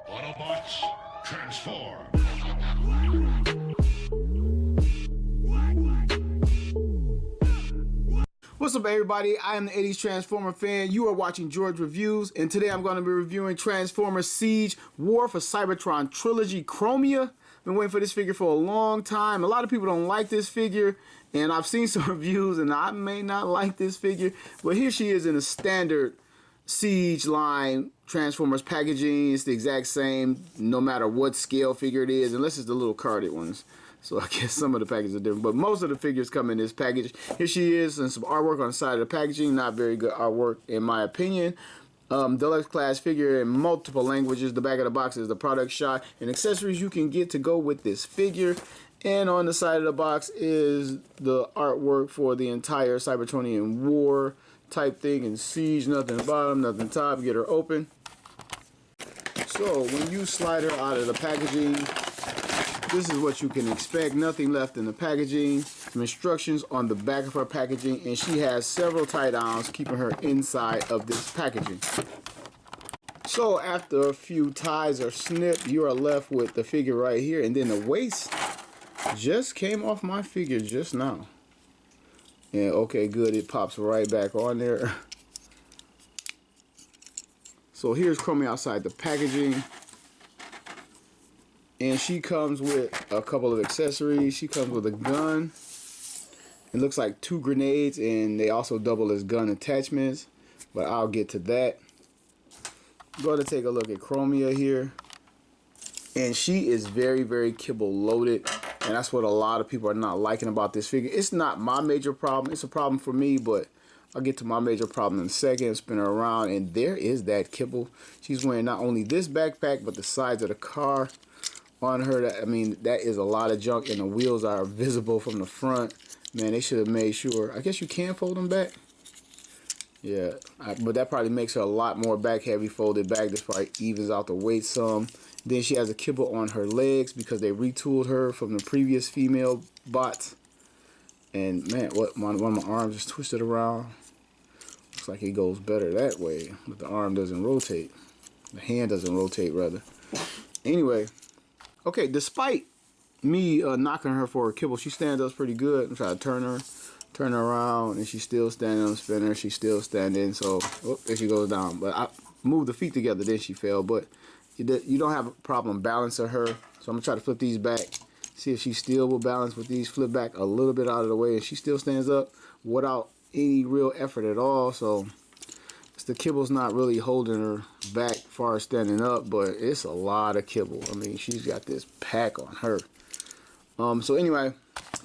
Autobots, transform! What's up, everybody? I am the 80s Transformer fan. You are watching George Reviews, and today I'm going to be reviewing Transformers Siege War for Cybertron Trilogy Chromia. Been waiting for this figure for a long time. A lot of people don't like this figure, and I've seen some reviews, and I may not like this figure, but here she is in a standard Siege line Transformers packaging. It's the exact same no matter what scale figure it is, unless it's the little carded ones. So I guess some of the packages are different, but most of the figures come in this package. Here she is, and some artwork on the side of the packaging. Not very good artwork in my opinion. Deluxe class figure in multiple languages. The back of the box is the product shot and accessories you can get to go with this figure. And on the side of the box is the artwork for the entire Cybertronian War type thing in Siege. Nothing bottom, nothing top. Get her open. So when you slide her out of the packaging, this is what you can expect. Nothing left in the packaging. Some instructions on the back of her packaging, and she has several tie-downs keeping her inside of this packaging. So after a few ties are snipped, you are left with the figure right here, and then the waist just came off my figure just now. And okay, good, it pops right back on there. So here's Chromia outside the packaging. And she comes with a couple of accessories. She comes with a gun. It looks like 2 grenades, and they also double as gun attachments, but I'll get to that. I'm going to take a look at Chromia here. And she is very, very kibble loaded. And that's what a lot of people are not liking about this figure. It's not my major problem. It's a problem for me, but I'll get to my major problem in a second. Spin her around, and there is that kibble. She's wearing not only this backpack, but the sides of the car on her. I mean, that is a lot of junk, and the wheels are visible from the front. Man, they should have made sure. I guess you can fold them back. Yeah, but that probably makes her a lot more back heavy folded back. This probably evens out the weight some. Then she has a kibble on her legs because they retooled her from the previous female bots. And man, what one of my arms just twisted around. Looks like it goes better that way, but the arm doesn't rotate. The hand doesn't rotate, rather. Anyway. Okay, despite me knocking her for a kibble, she stands up pretty good. I'm trying to turn her around, and she's still standing on the spinner. She's still standing, so there she goes down. But I moved the feet together, then she fell. But you don't have a problem balancing her, so I'm gonna try to flip these back, see if she still will balance with these. Flip back a little bit out of the way, and she still stands up without any real effort at all. So the kibble's not really holding her back far as standing up, but it's a lot of kibble. I mean, she's got this pack on her. So anyway,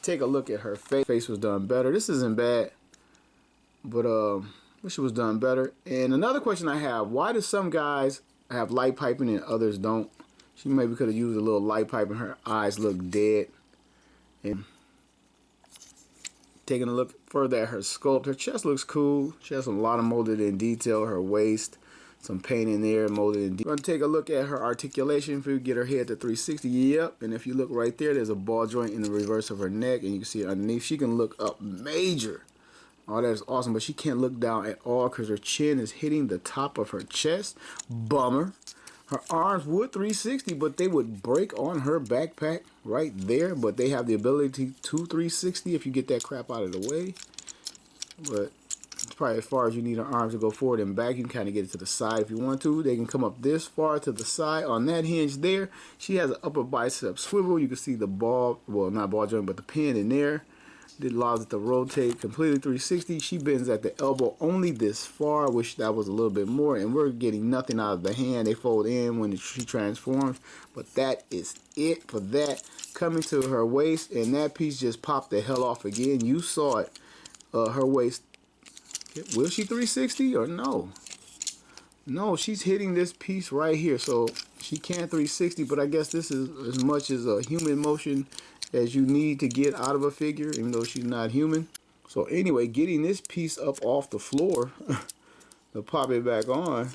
take a look at her face. Face was done better. This isn't bad, but wish it was done better. And another question I have: why do some guys have light piping and others don't? She maybe could have used a little light pipe, and her eyes look dead. And taking a look further at her sculpt, her chest looks cool. She has a lot of molded in detail. Her waist, some paint in there, molded in detail. We're going to take a look at her articulation. If we get her head to 360, yep. And if you look right there, there's a ball joint in the reverse of her neck, and you can see it underneath. She can look up major. Oh, that's awesome, but she can't look down at all because her chin is hitting the top of her chest. Bummer. Her arms would 360, but they would break on her backpack right there. But they have the ability to 360 if you get that crap out of the way. But it's probably as far as you need her arms to go forward and back. You can kind of get it to the side if you want to. They can come up this far to the side. On that hinge there, she has an upper bicep swivel. You can see the ball, well, not ball joint, but the pin in there. It allows it to rotate completely 360. She bends at the elbow only this far. I wish that was a little bit more. And we're getting nothing out of the hand. They fold in when she transforms. But that is it for that. Coming to her waist, and that piece just popped the hell off again. You saw it. Her waist. Will she 360 or no? No, she's hitting this piece right here. So she can't 360, but I guess this is as much as a human motion as you need to get out of a figure, even though she's not human. So anyway, getting this piece up off the floor to pop it back on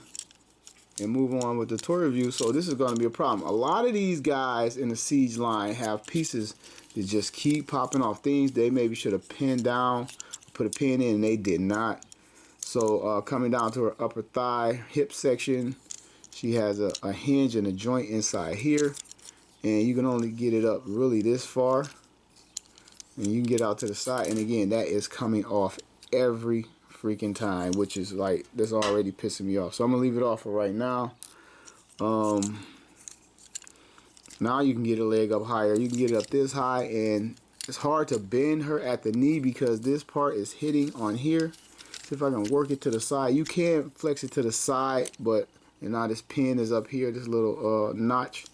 and move on with the toy review. So this is going to be a problem. A lot of these guys in the Siege line have pieces that just keep popping off. Things they maybe should have pinned down, put a pin in, and they did not. So coming down to her upper thigh, hip section, She has a hinge and a joint inside here, and you can only get it up really this far, and you can get out to the side. And again, that is coming off every freaking time, which is like, that's already pissing me off. So I'm gonna leave it off for right now. Now you can get a leg up higher. You can get it up this high, and it's hard to bend her at the knee because this part is hitting on here. See if I can work it to the side. You can flex it to the side, but and now this pin is up here, this little notch.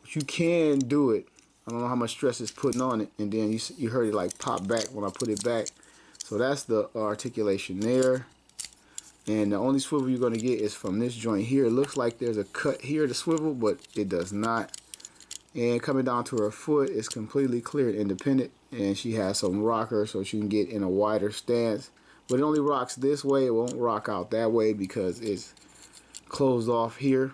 But you can do it. I don't know how much stress it's putting on it, and then you heard it like pop back when I put it back. So that's the articulation there. And the only swivel you're going to get is from this joint here. It looks like there's a cut here to swivel, but it does not. And coming down to her foot, it's completely clear and independent. And she has some rocker so she can get in a wider stance. But it only rocks this way. It won't rock out that way because it's closed off here.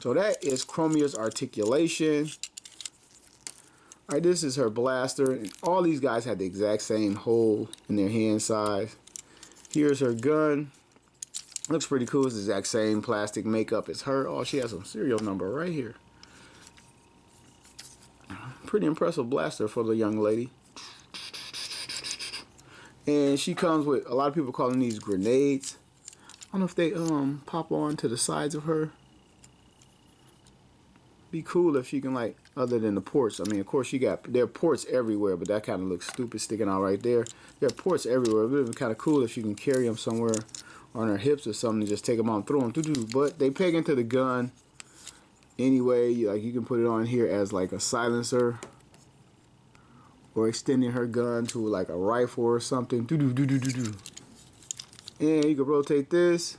So that is Chromia's articulation. Alright, this is her blaster. And all these guys have the exact same hole in their hand size. Here's her gun. Looks pretty cool. It's the exact same plastic makeup as her. Oh, she has some serial number right here. Pretty impressive blaster for the young lady. And she comes with, a lot of people calling these grenades. I don't know if they pop on to the sides of her. Be cool if she can, like, other than the ports. I mean, of course there are ports everywhere, but that kind of looks stupid sticking out right there. There are ports everywhere. It would be kind of cool if you can carry them somewhere on her hips or something, just take them out and throw them. But they peg into the gun anyway. Like, you can put it on here as like a silencer, or extending her gun to like a rifle or something. And you can rotate this,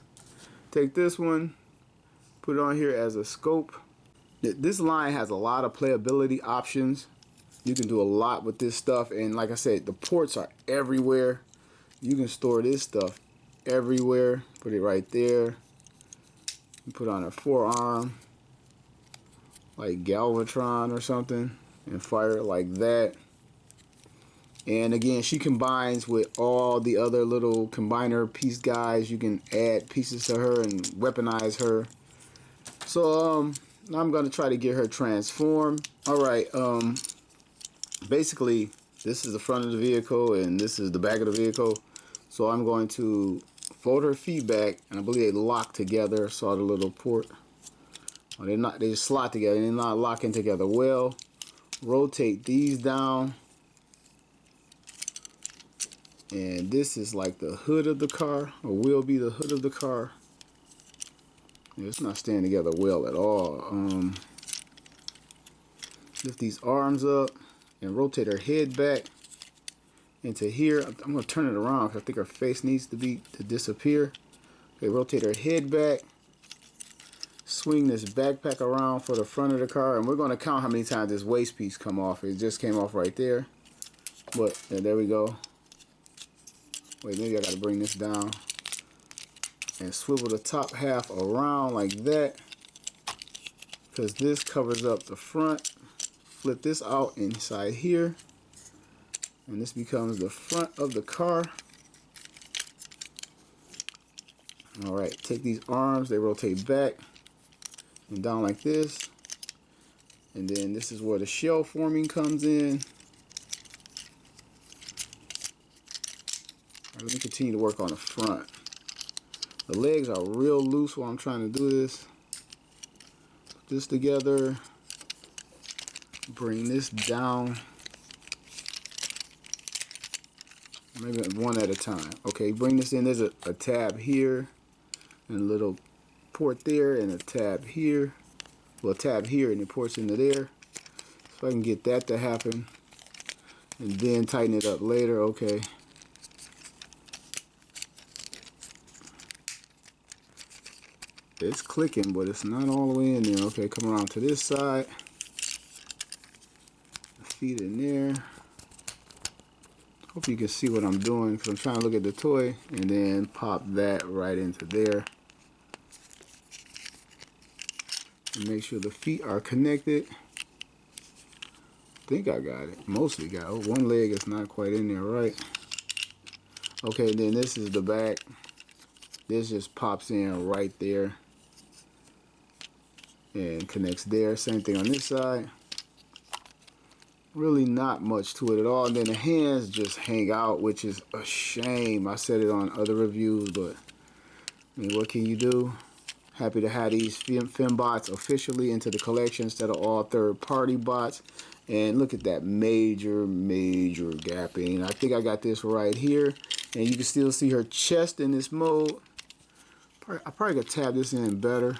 take this one, put it on here as a scope. This line has a lot of playability options. You can do a lot with this stuff, and like I said, the ports are everywhere. You can store this stuff everywhere. Put it right there. You put on a forearm, like Galvatron or something, and fire it like that. And again, she combines with all the other little combiner piece guys. You can add pieces to her and weaponize her. So now I'm going to try to get her transformed. Alright, basically this is the front of the vehicle and this is the back of the vehicle. So I'm going to fold her feet back, and I believe they lock together. Saw the little port. Oh, they just slot together. They're not locking together well. Rotate these down. And this is like the hood of the car, or will be the hood of the car. Yeah, it's not staying together well at all. Lift these arms up and rotate her head back into here. I'm going to turn it around because I think her face needs to disappear. Okay, rotate her head back. Swing this backpack around for the front of the car, and we're going to count how many times this waist piece come off. It just came off right there. But yeah, there we go. Wait, maybe I got to bring this down and swivel the top half around like that, because this covers up the front. Flip this out inside here, and this becomes the front of the car. Alright, take these arms, they rotate back and down like this, and then this is where the shell forming comes in. Let me continue to work on the front. The legs are real loose while I'm trying to do this. Put this together. Bring this down. Maybe one at a time. Okay, bring this in. There's a tab here, and a little port there, and a tab here. Well, a tab here, and it ports into there. So I can get that to happen, and then tighten it up later. Okay. It's clicking, but it's not all the way in there. Okay, come around to this side. Feet in there. Hope you can see what I'm doing, because I'm trying to look at the toy, and then pop that right into there. And make sure the feet are connected. I think I got it. Mostly got it. One leg is not quite in there right. Okay, then this is the back. This just pops in right there. and connects there. Same thing on this side. Really not much to it at all. And then the hands just hang out, which is a shame. I said it on other reviews, but I mean, what can you do? Happy to have these Fembots officially into the collection instead of all third-party bots. And look at that major gapping. I think I got this right here. And you can still see her chest in this mode. I probably could tab this in better.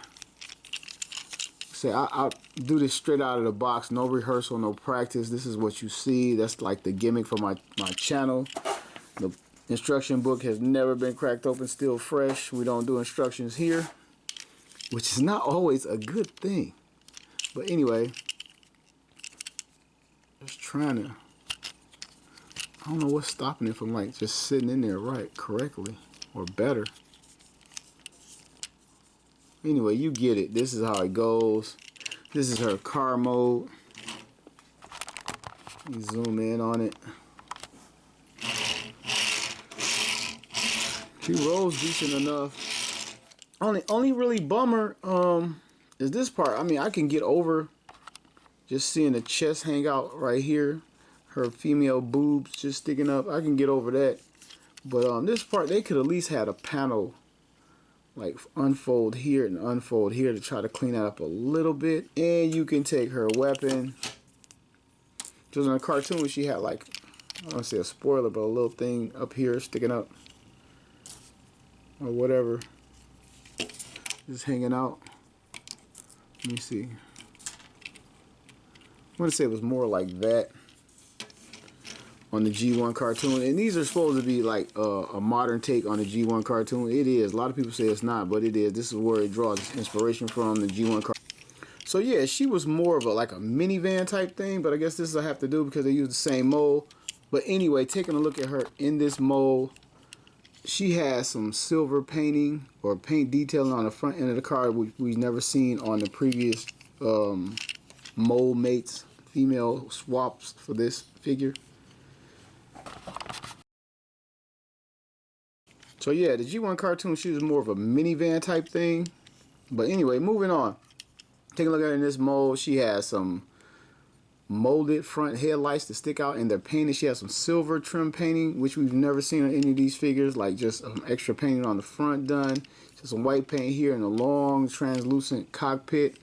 Say I'll do this straight out of the box. No rehearsal, no practice. This is what you see. That's like the gimmick for my channel. The instruction book has never been cracked open, still fresh. We don't do instructions here, which is not always a good thing. But anyway, just trying to, I don't know what's stopping it from like just sitting in there correctly or better. Anyway, you get it. This is how it goes. This is her car mode. Let me zoom in on it. She rolls decent enough. Only really bummer is this part. I mean, I can get over just seeing the chest hang out right here. Her female boobs just sticking up. I can get over that. But this part, they could at least had a panel like unfold here and unfold here to try to clean that up a little bit. And you can take her weapon. Just in a cartoon, she had like, I don't want to say a spoiler, but a little thing up here sticking up or whatever, just hanging out. Let me see. I want to say it was more like that on the G1 cartoon, and these are supposed to be like a modern take on the G1 cartoon. It is. A lot of people say it's not, but it is. This is where it draws inspiration from, the G1 cartoon. So yeah, she was more of a like a minivan type thing, but I guess this I have to do because they use the same mold. But anyway, taking a look at her in this mold, she has some silver painting or paint detailing on the front end of the car, which we've never seen on the previous mold mates, female swaps for this figure. So yeah, the G1 cartoon, she was more of a minivan type thing. But anyway, moving on. Take a look at her in this mold. She has some molded front headlights that stick out and they're painted. She has some silver trim painting, which we've never seen on any of these figures, like just extra painting on the front done. Just some white paint here and a long translucent cockpit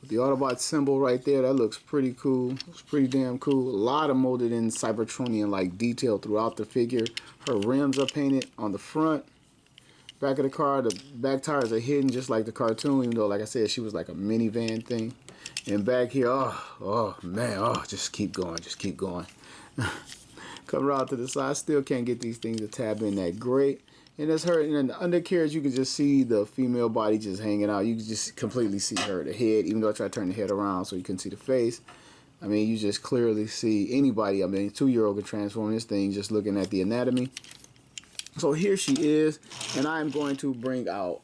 with the Autobot symbol right there. That looks pretty cool. It's pretty damn cool. A lot of molded in Cybertronian like detail throughout the figure. Her rims are painted on the front. Back of the car, the back tires are hidden just like the cartoon, even though, like I said, she was like a minivan thing. And back here, oh man, just keep going, just keep going. Cover out to the side, still can't get these things to tab in that great. And that's her, and in the undercarriage, you can just see the female body just hanging out. You can just completely see her, the head, even though I try to turn the head around so you can see the face. I mean, you just clearly see anybody, I mean, a 2-year-old can transform this thing just looking at the anatomy. So here she is, and I'm going to bring out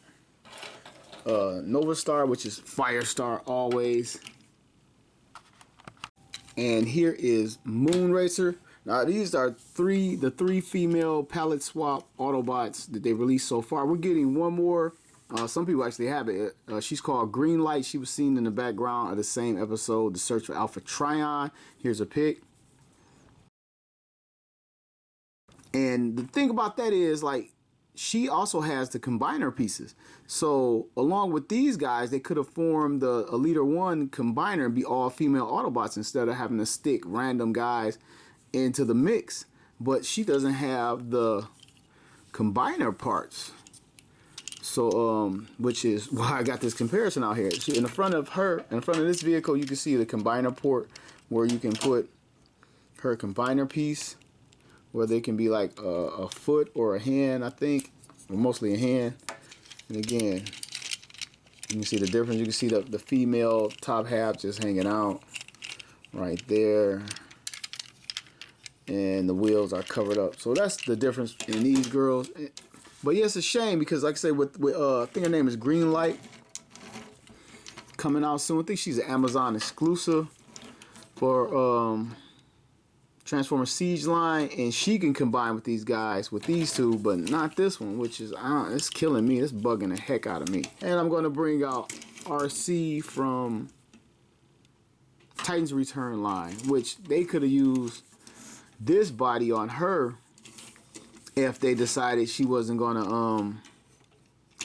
Nova Star, which is Firestar always. And here is Moon Racer. Now these are the three female palette swap Autobots that they released so far. We're getting one more. Some people actually have it. She's called Green Light. She was seen in the background of the same episode, The Search for Alpha Trion. Here's a pic. And the thing about that is, like, she also has the combiner pieces. So along with these guys, they could have formed the Elite 1 combiner and be all female Autobots instead of having to stick random guys into the mix. But she doesn't have the combiner parts. So, which is why I got this comparison out here. In the front of her, in front of this vehicle, you can see the combiner port where you can put her combiner piece, where they can be like a foot or a hand, I think, or mostly a hand. And again, you can see the difference. You can see the female top half just hanging out right there, and the wheels are covered up. So that's the difference in these girls. But yeah, it's a shame because, like I say, with I think her name is Green Light, coming out soon. I think she's an Amazon exclusive for Transformer Siege line, and she can combine with these guys, with these two, but not this one, which is, it's killing me. It's bugging the heck out of me. And I'm going to bring out RC from Titans Return line, which they could have used this body on her if they decided she wasn't going to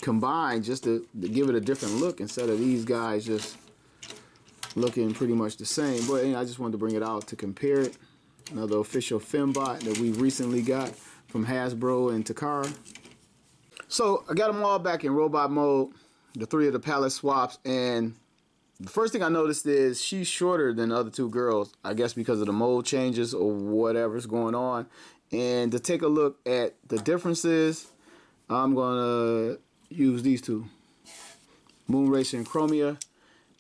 combine, just to give it a different look instead of these guys just looking pretty much the same. But I just wanted to bring it out to compare it. Another official Fembot that we recently got from Hasbro and Takara. So I got them all back in robot mode, the 3 of the palette swaps, and the first thing I noticed is she's shorter than the other 2 girls, I guess because of the mold changes or whatever's going on. And to take a look at the differences, I'm gonna use these 2, Moonracer and Chromia.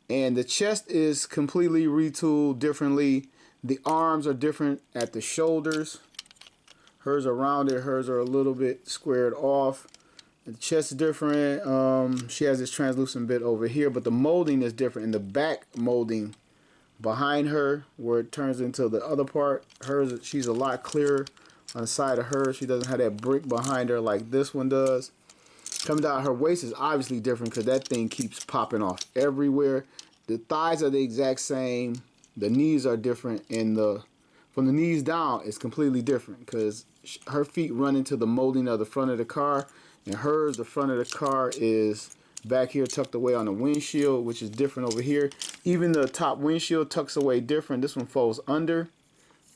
And the chest is completely retooled differently. The arms are different at the shoulders. Hers are rounded, hers are a little bit squared off. The chest is different. She has this translucent bit over here, but the molding is different. In the back molding behind her, where it turns into the other part, hers, she's a lot clearer on the side of her. She doesn't have that brick behind her like this one does. Coming down her waist is obviously different because that thing keeps popping off everywhere. The thighs are the exact same. The knees are different, and from the knees down it's completely different because her feet run into the molding of the front of the car, and hers, the front of the car is back here tucked away on the windshield, which is different over here. Even the top windshield tucks away different. This one folds under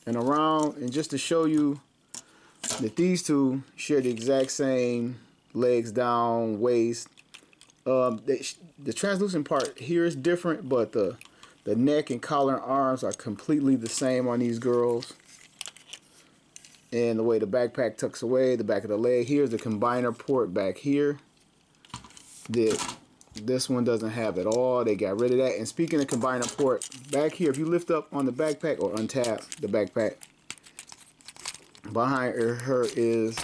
and around. And just to show you that these 2 share the exact same legs down, waist. The translucent part here is different, but the neck and collar and arms are completely the same on these girls. And the way the backpack tucks away, the back of the leg, here's the combiner port back here that this one doesn't have at all. They got rid of that. And speaking of combiner port, back here, if you lift up on the backpack or untap the backpack, behind her is,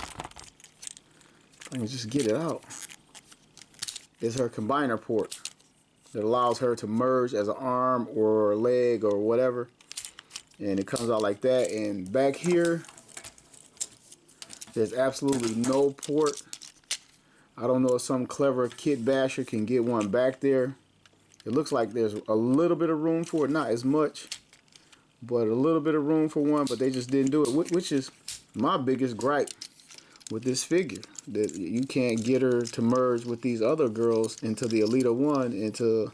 I can just get it out, is her combiner port that allows her to merge as an arm or a leg or whatever. And it comes out like that. And back here, there's absolutely no port. I don't know if some clever kit basher can get one back there. It looks like there's a little bit of room for it, not as much, but a little bit of room for one, but they just didn't do it, which is my biggest gripe with this figure, that you can't get her to merge with these other girls into the Elita 1, into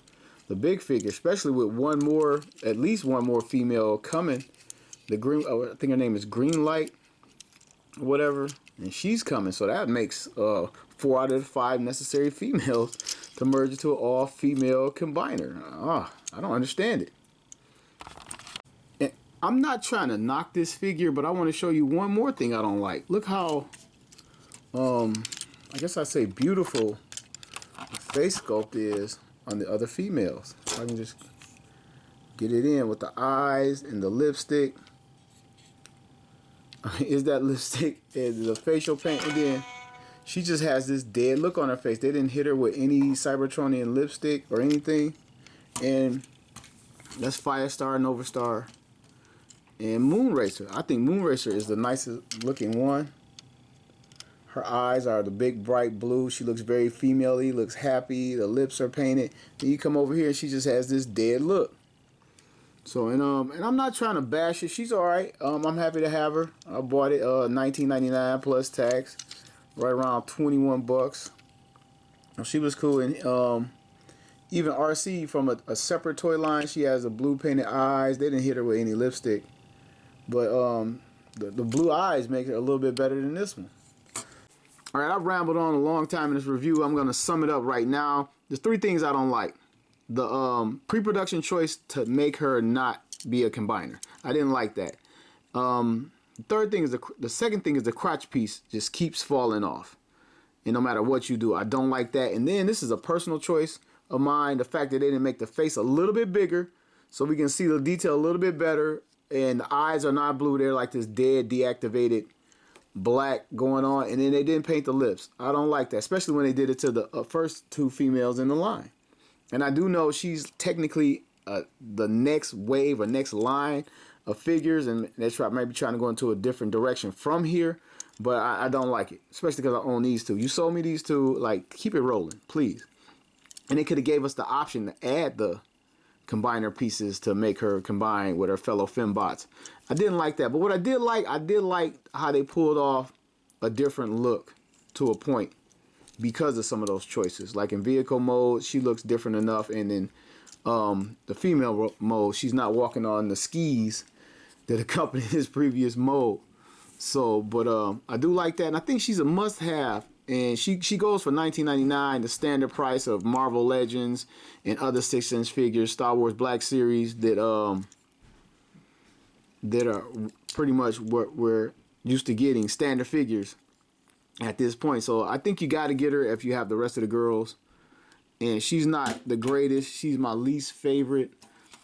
the big figure, especially with one more, at least one more female coming. The green, I think her name is Greenlight, whatever, and she's coming, so that makes 4 out of the 5 necessary females to merge into an all-female combiner. I don't understand it. And I'm not trying to knock this figure, but I want to show you one more thing I don't like. Look how, I guess I'd say beautiful the face sculpt is on the other females. If I can just get it in with the eyes and the lipstick. Is that lipstick and the facial paint, and then she just has this dead look on her face. They didn't hit her with any Cybertronian lipstick or anything. And that's Firestar, Nova Star, and Moonracer. I think Moonracer is the nicest looking one. Her eyes are the big bright blue. She looks very female-y, looks happy. The lips are painted. Then you come over here and she just has this dead look. So, and I'm not trying to bash it. She's alright. I'm happy to have her. I bought it $19.99 plus tax, right around 21 bucks. She was cool. And even RC from a separate toy line, she has a blue painted eyes. They didn't hit her with any lipstick, but the blue eyes make it a little bit better than this one. Alright, I've rambled on a long time in this review. I'm going to sum it up right now. There's 3 things I don't like. The pre-production choice to make her not be a combiner. I didn't like that. Third thing is the second thing is the crotch piece just keeps falling off. And no matter what you do, I don't like that. And then this is a personal choice of mine. The fact that they didn't make the face a little bit bigger so we can see the detail a little bit better. And the eyes are not blue. They're like this dead, deactivated black going on. And then they didn't paint the lips. I don't like that, especially when they did it to the first 2 females in the line. And I do know she's technically the next wave or next line of figures, and they're maybe trying to go into a different direction from here. But I don't like it, especially because I own these two. You sold me these two, like, keep it rolling, please. And they could have gave us the option to add the combiner pieces to make her combine with her fellow Fembots. I didn't like that, but what I did like how they pulled off a different look to a point because of some of those choices. Like in vehicle mode, she looks different enough, and in the female mode, she's not walking on the skis that accompanied his previous mode. So, but I do like that, and I think she's a must-have. And she goes for $19.99, the standard price of Marvel Legends and other 6-inch figures, Star Wars Black Series that are pretty much what we're used to getting, standard figures at this point. So I think you got to get her if you have the rest of the girls. And she's not the greatest. She's my least favorite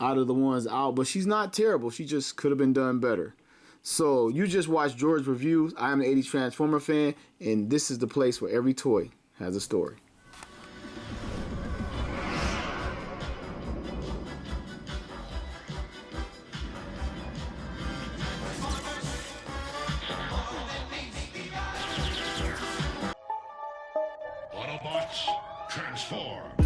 out of the ones out, but she's not terrible. She just could have been done better. So you just watched George's reviews. I am an 80s Transformer fan, and this is the place where every toy has a story. Autobots, transform!